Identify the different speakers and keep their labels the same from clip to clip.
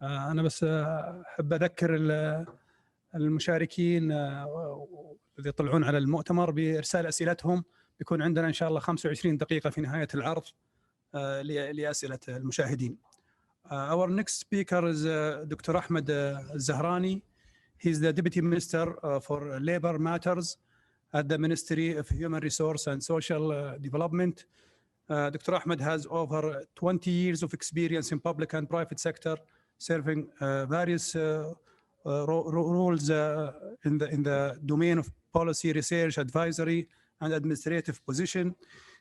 Speaker 1: أنا بس أحب أذكر المشاركين اللي يطلعون على المؤتمر بإرسال أسئلتهم. بيكون عندنا إن شاء الله 25 دقيقة في نهاية العرض لأسئلة المشاهدين. Our next speaker is Dr. Ahmed Al-zahrani. He is the Deputy Minister for Labor Matters at the Ministry of Human Resource and Social Development. Dr. Ahmed has over 20 years of experience in public and private sector, serving various roles in the domain of policy, research, advisory, and administrative position.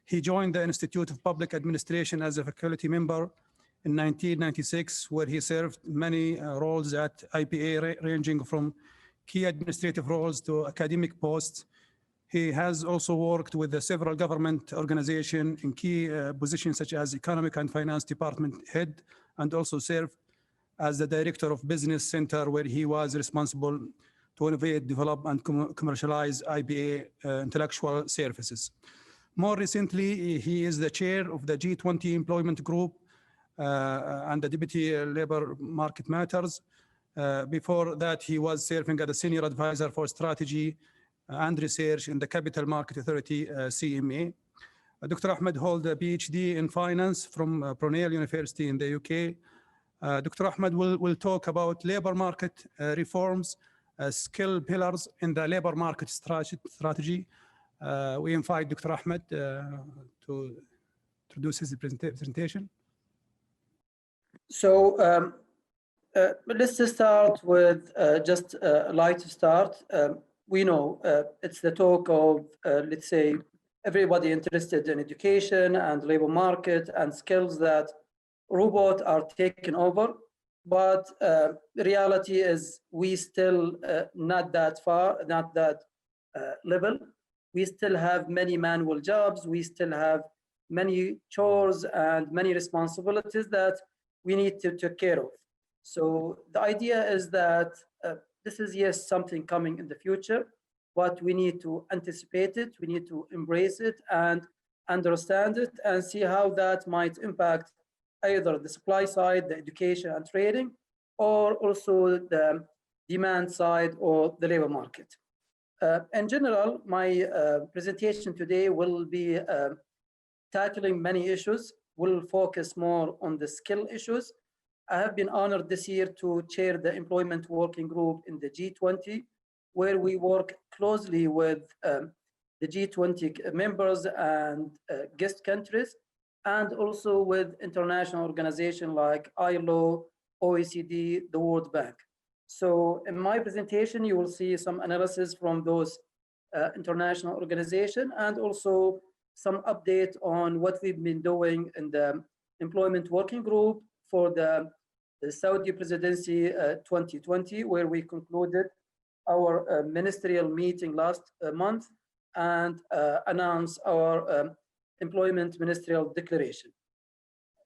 Speaker 1: He joined the Institute of Public Administration as a faculty member in 1996, where he served many roles at IPA, ranging from key administrative roles to academic posts. He has also worked with the several government organizations in key positions such as Economic and Finance Department head, and also served as the Director of Business Center, where he was responsible to innovate, develop, and commercialize IPA intellectual services. More recently, he is the chair of the G20 Employment Group and the Deputy Labor Market Matters. Before that, he was serving as a Senior Advisor for Strategy and Research in the Capital Market Authority, CMA. Dr. Ahmed holds a PhD in Finance from Brunel University in the UK. Dr. Ahmed will talk about labor market reforms, skill pillars in the labor market strategy. We invite Dr. Ahmed to introduce his presentation.
Speaker 2: So let's just start with just a light start. We know it's the talk of, let's say, everybody interested in education and labor market and skills that robots are taking over. But the reality is we still not that far, not that level. We still have many manual jobs. We still have many chores and many responsibilities that we need to take care of. So the idea is that this is, yes, something coming in the future, but we need to anticipate it. We need to embrace it and understand it and see how that might impact either the supply side, the education and trading, or also the demand side or the labor market. In general, my presentation today will be tackling many issues. We'll focus more on the skill issues. I have been honored this year to chair the employment working group in the G20, where we work closely with the G20 members and guest countries, and also with international organizations like ILO, OECD, the World Bank. So in my presentation, you will see some analysis from those international organizations and also some update on what we've been doing in the employment working group for the Saudi presidency 2020, where we concluded our ministerial meeting last month and announced our employment ministerial declaration.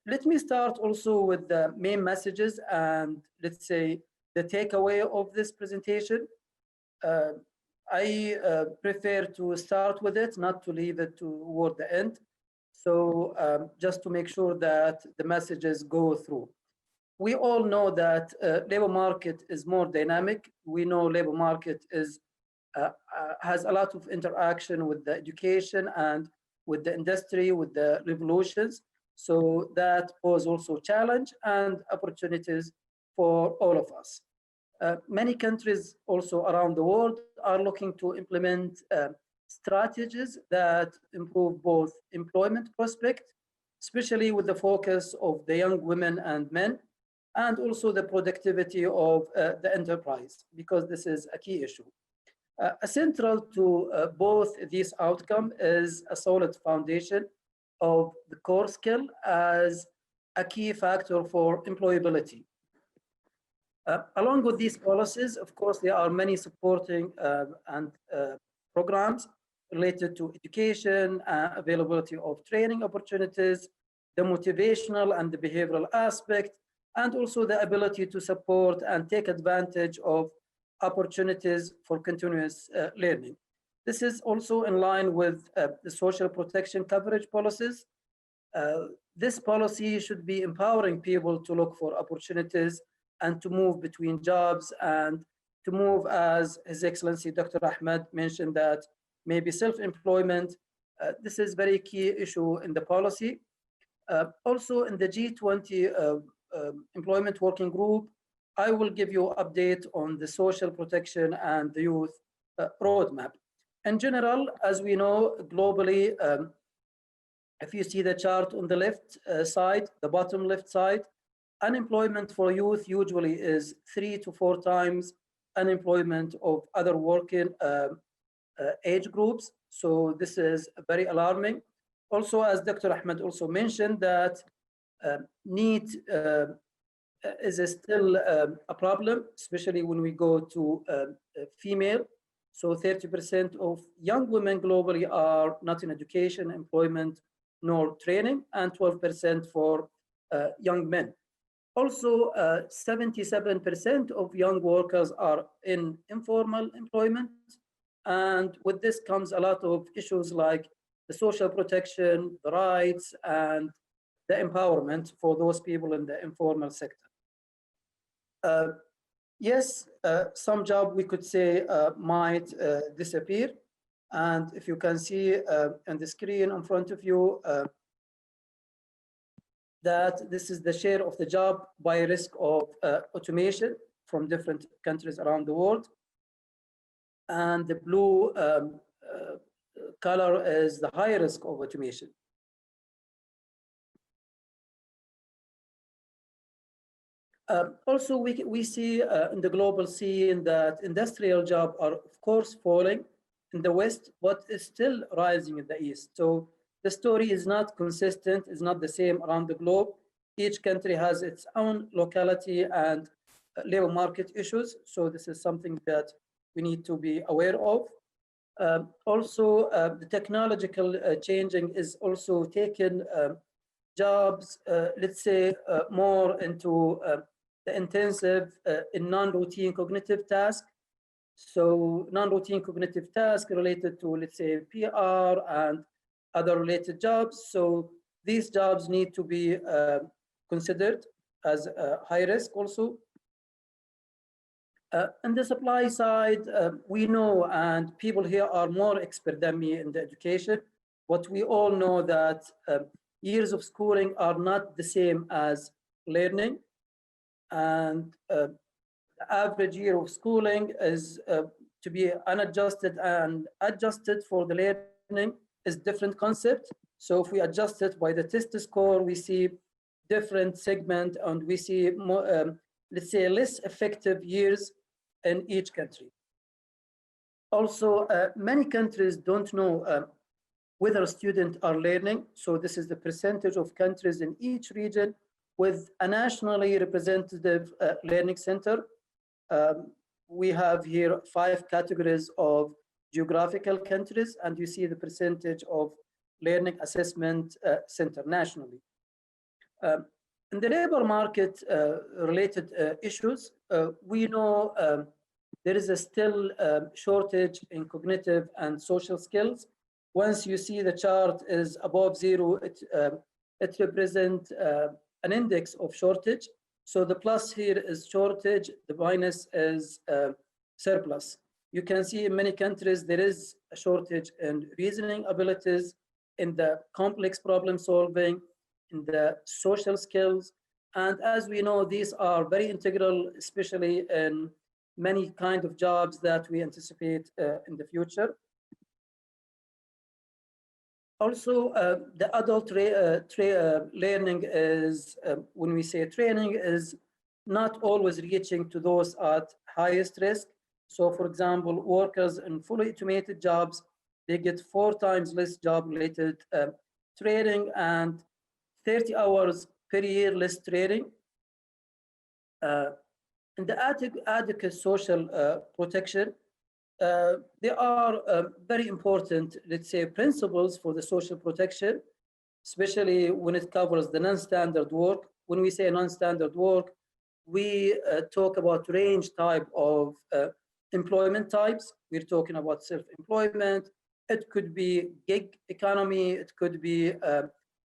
Speaker 2: Let me start also with the main messages and, let's say, the takeaway of this presentation. I prefer to start with it, not to leave it toward the end. So just to make sure that the messages go through. We all know that labor market is more dynamic. We know labor market is has a lot of interaction with the education and with the industry, with the revolutions. So that poses also challenge and opportunities for all of us. Many countries also around the world are looking to implement strategies that improve both employment prospect, especially with the focus of the young women and men, and also the productivity of the enterprise, because this is a key issue. Central to both these outcomes is a solid foundation of the core skill as a key factor for employability. Along with these policies, of course, there are many supporting and programs related to education, availability of training opportunities, the motivational and the behavioral aspect, and also the ability to support and take advantage of opportunities for continuous learning. This is also in line with the social protection coverage policies. This policy should be empowering people to look for opportunities and to move between jobs and to move, as His Excellency Dr. Ahmed mentioned, that maybe self-employment. This is very key issue in the policy. Also in the G20 Employment Working Group, I will give you an update on the social protection and the youth roadmap. In general, as we know, globally, if you see the chart on the left side, the bottom left side, unemployment for youth usually is 3 to 4 times unemployment of other working age groups. So this is very alarming. Also, as Dr. Ahmed also mentioned, that need is still a problem, especially when we go to female. So 30% of young women globally are not in education, employment, nor training, and 12% for young men. Also, 77% of young workers are in informal employment. And with this comes a lot of issues like the social protection, the rights, and the empowerment for those people in the informal sector. Yes, some job we could say might disappear. And if you can see on the screen in front of you, that this is the share of the job by risk of automation from different countries around the world. And the blue color is the high risk of automation. Also, we see in the global scene that industrial jobs are, of course, falling in the West, but is still rising in the East. So the story is not consistent, is not the same around the globe. Each country has its own locality and labor market issues. So this is something that we need to be aware of. Also, the technological changing is also taking jobs, let's say, more into the intensive in non-routine cognitive tasks. So non-routine cognitive tasks related to, let's say, PR and other related jobs. So these jobs need to be considered as high risk also. On the supply side, we know, and people here are more expert than me in the education, but we all know that years of schooling are not the same as learning. And the average year of schooling is to be unadjusted and adjusted for the learning is different concept. So if we adjust it by the test score, we see different segment and we see more, let's say, less effective years in each country. Also, many countries don't know whether students are learning. So this is the percentage of countries in each region with a nationally representative learning center. We have here 5 categories of geographical countries, and you see the percentage of learning assessment center nationally. In the labor market related issues, we know there is a still shortage in cognitive and social skills. Once you see the chart is above 0, it represents an index of shortage. So the plus here is shortage, the minus is surplus. You can see in many countries there is a shortage in reasoning abilities, in the complex problem solving, in the social skills. And as we know, these are very integral, especially in many kind of jobs that we anticipate in the future. Also, the adult learning is, when we say training, is not always reaching to those at highest risk. So for example, workers in fully automated jobs, they get 4 times less job-related training and 30 hours per year less training. In the adequate social protection, there are very important, let's say, principles for the social protection, especially when it covers the non-standard work. When we say non-standard work, we talk about range type of employment types. We're talking about self-employment. It could be gig economy. It could be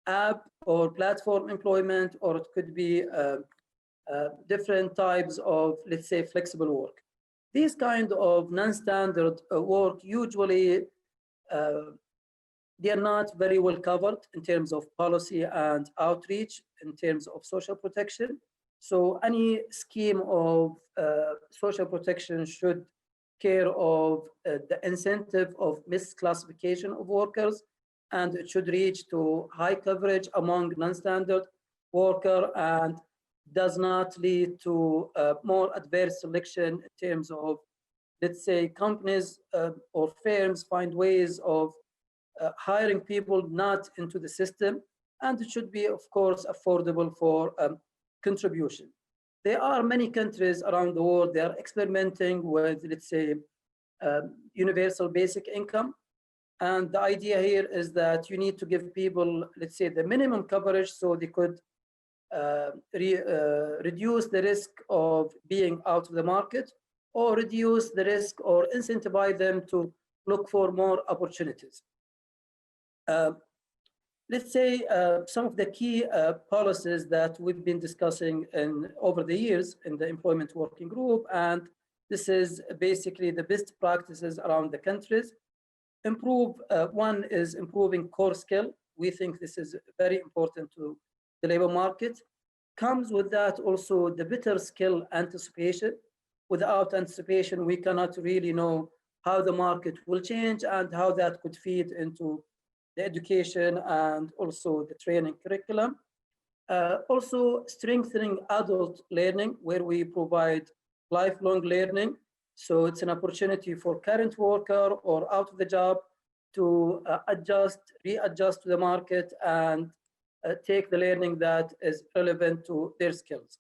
Speaker 2: app or platform employment, or it could be different types of, let's say, flexible work. These kind of non-standard work usually they are not very well covered in terms of policy and outreach, in terms of social protection. So any scheme of social protection should care of the incentive of misclassification of workers, and it should reach to high coverage among non-standard worker and does not lead to more adverse selection in terms of, let's say, companies or firms find ways of hiring people not into the system, and it should be, of course, affordable for contribution. There are many countries around the world, they are experimenting with, let's say, universal basic income. And the idea here is that you need to give people, let's say, the minimum coverage so they could reduce the risk of being out of the market, or reduce the risk or incentivize them to look for more opportunities. Let's say some of the key policies that we've been discussing over the years in the employment working group, and this is basically the best practices around the countries. One is improving core skill. We think this is very important to the labor market. Comes with that also the better skill anticipation. Without anticipation, we cannot really know how the market will change and how that could feed into the education and also the training curriculum. Also strengthening adult learning, where we provide lifelong learning. So it's an opportunity for current worker or out of the job to readjust to the market and take the learning that is relevant to their skills.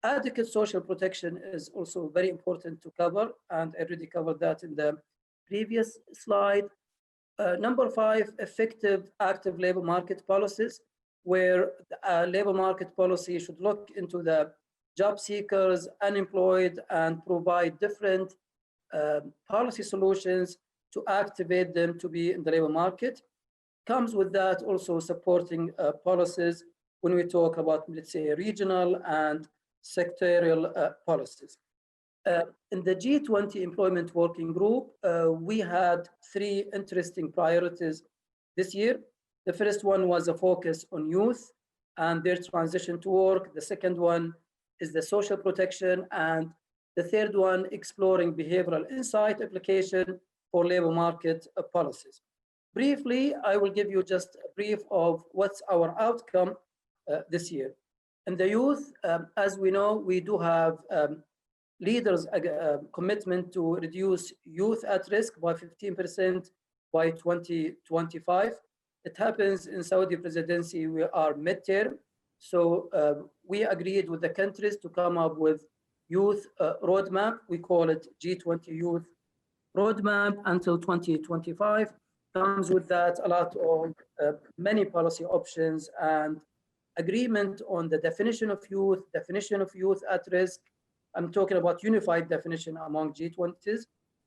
Speaker 2: Adequate social protection is also very important to cover, and I already covered that in the previous slide. Number 5, effective active labor market policies, where labor market policy should look into the job seekers, unemployed, and provide different policy solutions to activate them to be in the labor market. Comes with that also supporting policies when we talk about, let's say, regional and sectorial policies. In the G20 Employment Working Group, we had 3 interesting priorities this year. The first one was a focus on youth and their transition to work. The second one is the social protection, and the third one, exploring behavioral insight application for labor market policies. Briefly, I will give you just a brief of what's our outcome this year. In the youth, as we know, we do have leaders' commitment to reduce youth at risk by 15% by 2025. It happens in Saudi presidency, we are midterm. So we agreed with the countries to come up with youth roadmap. We call it G20 Youth Roadmap until 2025. Comes with that a lot of many policy options and agreement on the definition of youth at risk. I'm talking about unified definition among G20s,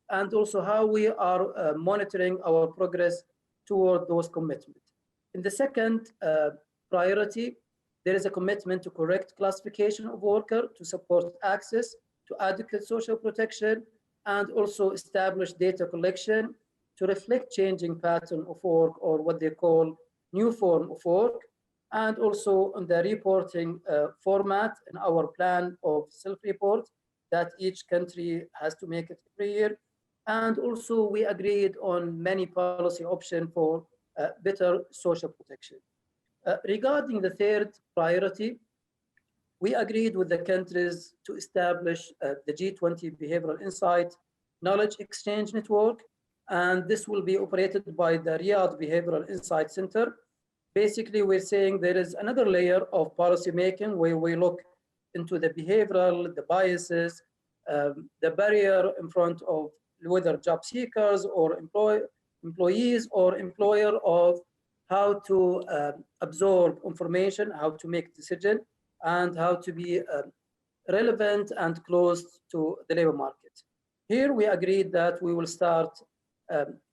Speaker 2: and also how we are monitoring our progress toward those commitments. In the second priority, there is a commitment to correct classification of worker to support access to adequate social protection, and also establish data collection to reflect changing pattern of work, or what they call new form of work, and also on the reporting format in our plan of self-report that each country has to make it every year. And also we agreed on many policy options for better social protection. Regarding the third priority, we agreed with the countries to establish the G20 Behavioral Insight Knowledge Exchange Network, and this will be operated by the Riyadh Behavioral Insight Center. Basically, we're saying there is another layer of policy making where we look into the behavioral, the biases, the barrier in front of whether job seekers or employees or employer, of how to absorb information, how to make decision, and how to be relevant and close to the labor market. Here we agreed that we will start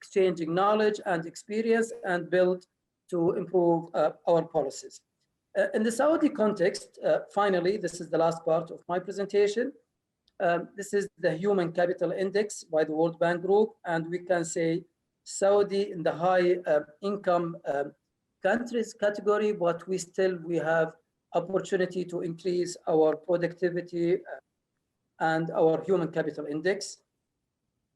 Speaker 2: exchanging knowledge and experience and build to improve our policies. In the Saudi context, finally, this is the last part of my presentation. This is the Human Capital Index by the World Bank Group, and we can say Saudi in the high income countries category, but we have opportunity to increase our productivity and our human capital index.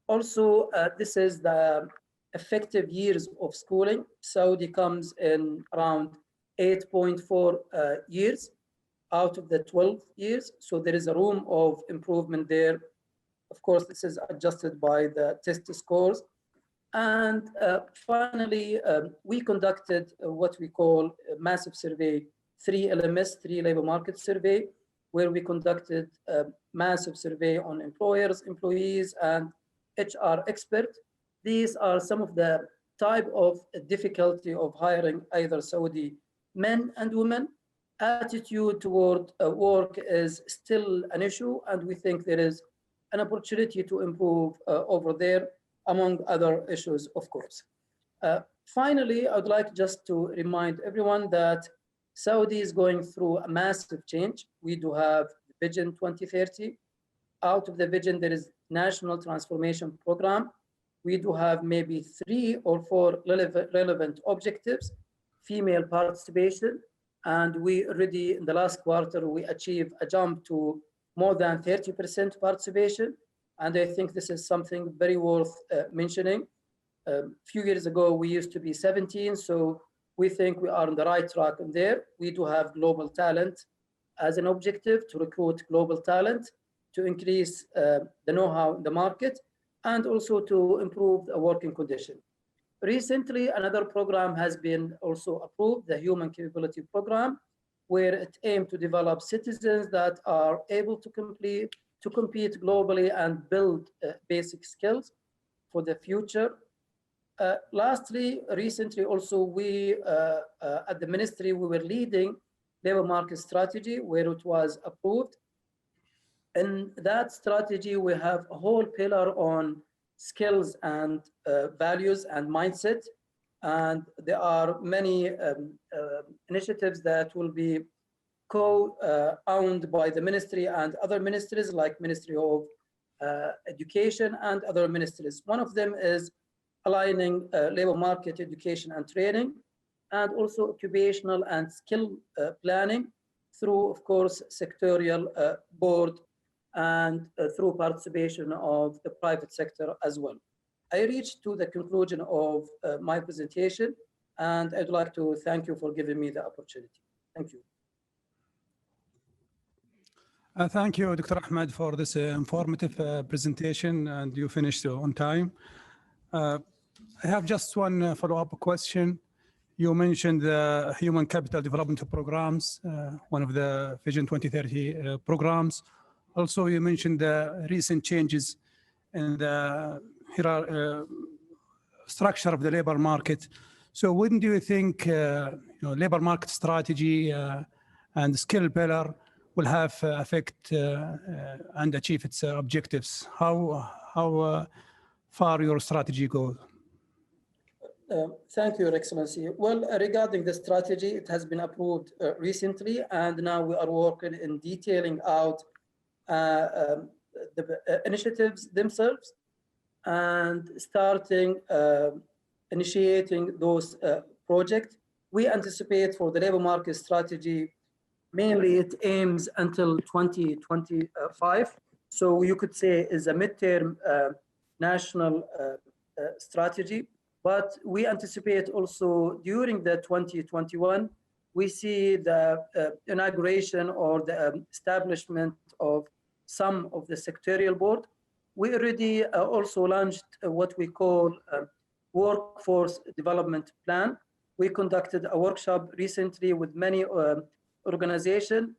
Speaker 2: Also, this is the effective years of schooling. Saudi comes in around 8.4 years out of the 12 years. So there is a room of improvement there. Of course, this is adjusted by the test scores. And finally, we conducted what we call a massive survey, 3LMS, 3 labor market survey, where we conducted a massive survey on employers, employees, and HR experts. These are some of the type of difficulty of hiring either Saudi men and women. Attitude toward work is still an issue, and we think there is an opportunity to improve over there, among other issues, of course. Finally, I would like just to remind everyone that Saudi is going through a massive change. We do have Vision 2030. Out of the vision, there is National Transformation Program. We do have maybe 3 or 4 relevant objectives, female participation, and we already, in the last quarter, we achieved a jump to more than 30% participation. And I think this is something very worth mentioning. A few years ago, we used to be 17, so we think we are on the right track in there. We do have global talent as an objective to recruit global talent, to increase the know-how in the market, and also to improve the working condition. Recently, another program has been also approved, the Human Capability Program, where it aimed to develop citizens that are able to compete globally and build basic skills for the future. Lastly, recently also we, at the ministry, we were leading labor market strategy where it was approved. In that strategy, we have a whole pillar on skills and values and mindset. And there are many initiatives that will be co-owned by the ministry and other ministries like Ministry of Education and other ministries. One of them is aligning labor market education and training, and also occupational and skill planning through, of course, sectorial board and through participation of the private sector as well. I reached to the conclusion of my presentation, and I'd like to thank you for giving me the opportunity. Thank you.
Speaker 1: Thank you, Dr. Ahmed, for this informative presentation, and you finished on time. I have just one follow-up question. You mentioned the Human Capital Development Programs, one of the Vision 2030 programs. Also, you mentioned the recent changes in the structure of the labor market. So when do you think labor market strategy and skill pillar will have effect and achieve its objectives? How far your strategy goes?
Speaker 2: Thank you, Your Excellency. Well, regarding the strategy, it has been approved recently, and now we are working in detailing out the initiatives themselves and starting initiating those projects. We anticipate for the labor market strategy, mainly it aims until 2025. So you could say is a midterm national strategy. But we anticipate also during the 2021, we see the inauguration or the establishment of some of the sectorial board. We already also launched what we call a workforce development plan. We conducted a workshop recently with many organizations.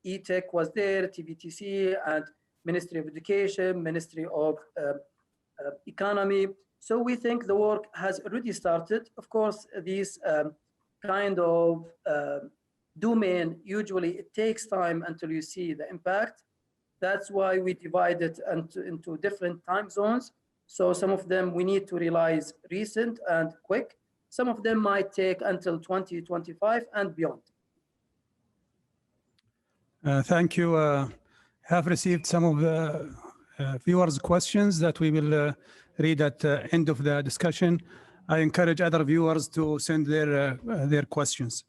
Speaker 2: ETech was there, TVTC, and Ministry of Education, Ministry of Economy. So we think the work has already started. Of course, these kind of domain, usually it takes time until you see the impact. That's why we divide it into different time zones. So some of them we need to realize recent and quick. Some of them might take until 2025 and beyond.
Speaker 1: Thank you. Have received some of the viewers' questions that we will read at the end of the discussion. I encourage other viewers to send their questions.